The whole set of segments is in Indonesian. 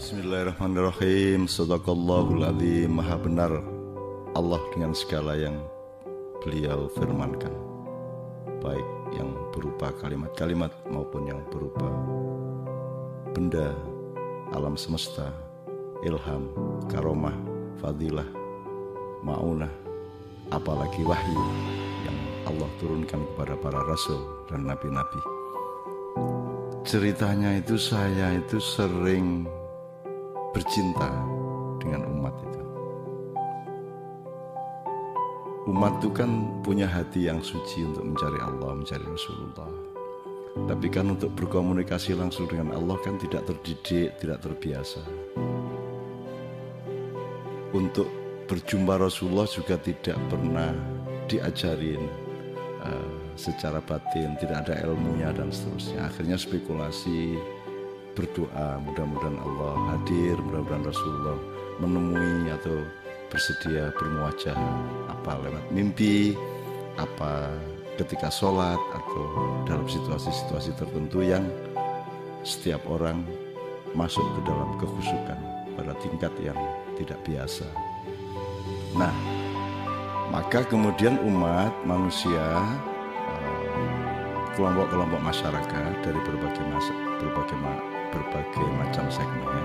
Bismillahirrahmanirrahim. Shadaqallahul adzim. Maha benar Allah dengan segala yang beliau firmankan, baik yang berupa kalimat-kalimat maupun yang berupa benda alam semesta, ilham, karomah, fadilah, ma'unah, apalagi wahyu yang Allah turunkan kepada para rasul dan nabi-nabi. Ceritanya itu saya itu sering bercinta dengan umat itu. Umat itu kan punya hati yang suci untuk mencari Allah, mencari Rasulullah. Tapi kan untuk berkomunikasi langsung dengan Allah kan tidak terdidik, tidak terbiasa. Untuk berjumpa Rasulullah juga tidak pernah diajarin secara batin, tidak ada ilmunya dan seterusnya. Akhirnya spekulasi, berdoa, mudah-mudahan Allah hadir, mudah-mudahan Rasulullah menemui atau bersedia bermuajah, apa lewat mimpi, apa ketika sholat, atau dalam situasi-situasi tertentu yang setiap orang masuk ke dalam kekhusyukan pada tingkat yang tidak biasa. Nah, maka kemudian umat manusia, kelompok-kelompok masyarakat dari berbagai macam segmen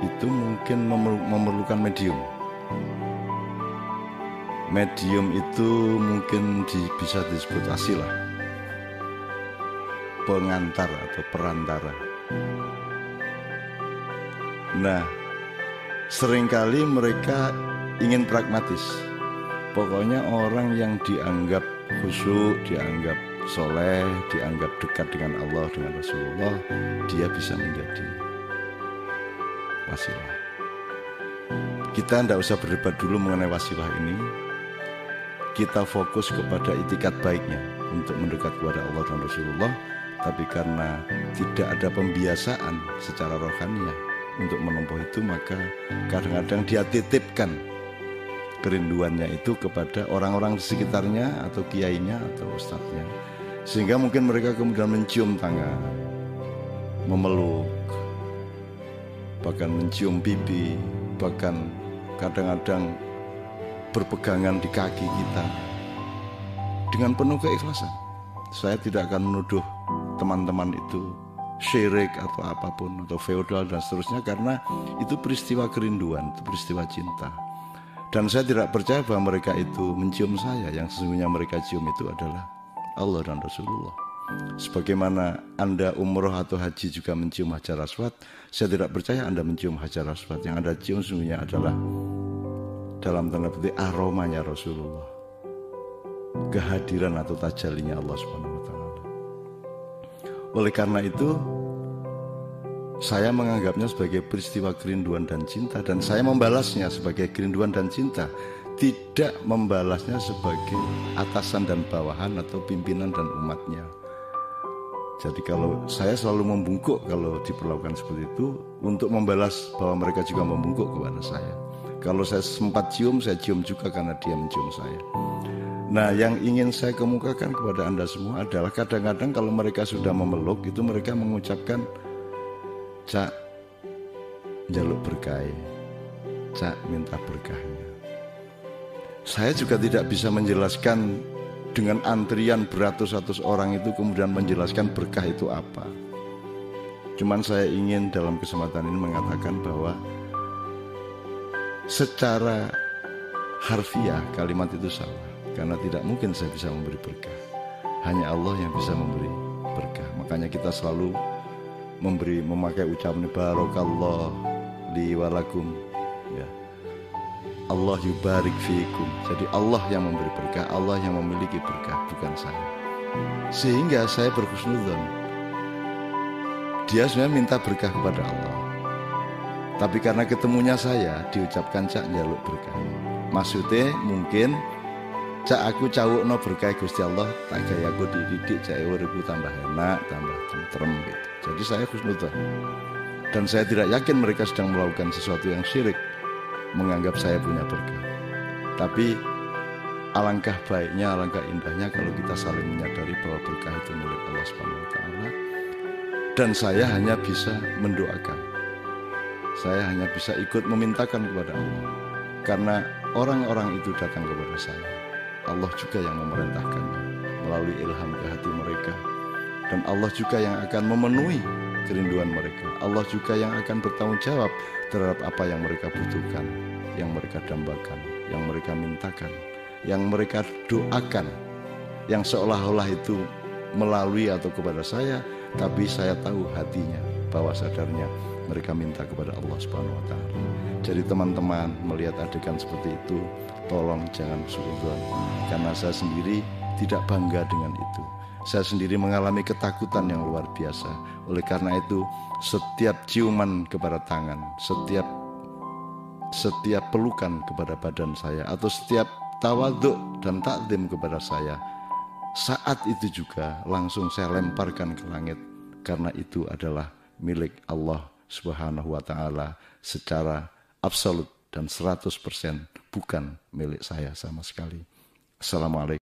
itu mungkin memerlukan medium. Medium itu mungkin bisa disebut wasilah, pengantar atau perantara. Nah, seringkali mereka ingin pragmatis. Pokoknya orang yang dianggap khusyuk, dianggap soleh, dianggap dekat dengan Allah, dengan Rasulullah, dia bisa menjadi wasilah. Kita tidak usah berdebat dulu mengenai wasilah ini. Kita fokus kepada itikat baiknya untuk mendekat kepada Allah dan Rasulullah. Tapi karena tidak ada pembiasaan secara rohaniah untuk menempuh itu, maka kadang-kadang dia titipkan kerinduannya itu kepada orang-orang di sekitarnya atau kiainya atau ustadznya, sehingga mungkin mereka kemudian mencium tangan, memeluk, bahkan mencium pipi, bahkan kadang-kadang berpegangan di kaki kita dengan penuh keikhlasan. Saya tidak akan menuduh teman-teman itu syirik atau apapun atau feodal dan seterusnya, karena itu peristiwa kerinduan, itu peristiwa cinta. Dan saya tidak percaya bahwa mereka itu mencium saya. Yang sesungguhnya mereka cium itu adalah Allah dan Rasulullah. Sebagaimana Anda umroh atau haji juga mencium Hajar Aswad, saya tidak percaya Anda mencium Hajar Aswad. Yang Anda cium sesungguhnya adalah dalam tanda petik aromanya Rasulullah, kehadiran atau tajallinya Allah Subhanahu wa Ta'ala. Oleh karena itu, saya menganggapnya sebagai peristiwa kerinduan dan cinta, dan saya membalasnya sebagai kerinduan dan cinta, tidak membalasnya sebagai atasan dan bawahan atau pimpinan dan umatnya. Jadi kalau saya selalu membungkuk kalau diperlakukan seperti itu, untuk membalas bahwa mereka juga membungkuk kepada saya. Kalau saya sempat cium, saya cium juga karena dia mencium saya. Nah, yang ingin saya kemukakan kepada Anda semua adalah kadang-kadang kalau mereka sudah memeluk, itu mereka mengucapkan, Cak, jaluk berkah, Cak, minta berkahnya. Saya juga tidak bisa menjelaskan dengan antrian beratus-ratus orang itu kemudian menjelaskan berkah itu apa. Cuman saya ingin dalam kesempatan ini mengatakan bahwa secara harfiah kalimat itu salah, karena tidak mungkin saya bisa memberi berkah. Hanya Allah yang bisa memberi berkah. Makanya kita selalu memakai ucapan barakallah li walakum, ya. Allah yubarik fiikum. Jadi Allah yang memberi berkah, Allah yang memiliki berkah, bukan saya. Sehingga saya berhusnudzon, dia sebenarnya minta berkah kepada Allah, tapi karena ketemunya saya diucapkan Cak njaluk berkah. Maksudnya mungkin Cak aku cawukno berkah Gusti Allah, tak gaya aku dididik cak uripku tambah enak, tambah tentrem gitu. Jadi saya husnudzon, dan saya tidak yakin mereka sedang melakukan sesuatu yang syirik, menganggap saya punya berkah. Tapi alangkah baiknya, alangkah indahnya kalau kita saling menyadari bahwa berkah itu milik Allah Subhanahu wa Ta'ala, dan saya hanya bisa mendoakan Saya hanya bisa ikut memintakan kepada Allah. Karena orang-orang itu datang kepada saya. Allah juga yang memerintahkannya melalui ilham ke hati mereka. Dan Allah juga yang akan memenuhi kerinduan mereka. Allah juga yang akan bertanggung jawab terhadap apa yang mereka butuhkan, yang mereka dambakan, yang mereka mintakan, yang mereka doakan, yang seolah-olah itu melalui atau kepada saya, tapi saya tahu hatinya, bahwa sadarnya mereka minta kepada Allah Subhanahu wa Ta'ala. Jadi teman-teman melihat adegan seperti itu, tolong jangan suudzon, karena saya sendiri tidak bangga dengan itu. Saya sendiri mengalami ketakutan yang luar biasa. Oleh karena itu, setiap ciuman kepada tangan, setiap pelukan kepada badan saya, atau setiap tawaduk dan takdim kepada saya, saat itu juga langsung saya lemparkan ke langit, karena itu adalah milik Allah Subhanahu wa Ta'ala secara absolut dan 100%, bukan milik saya sama sekali. Assalamualaikum.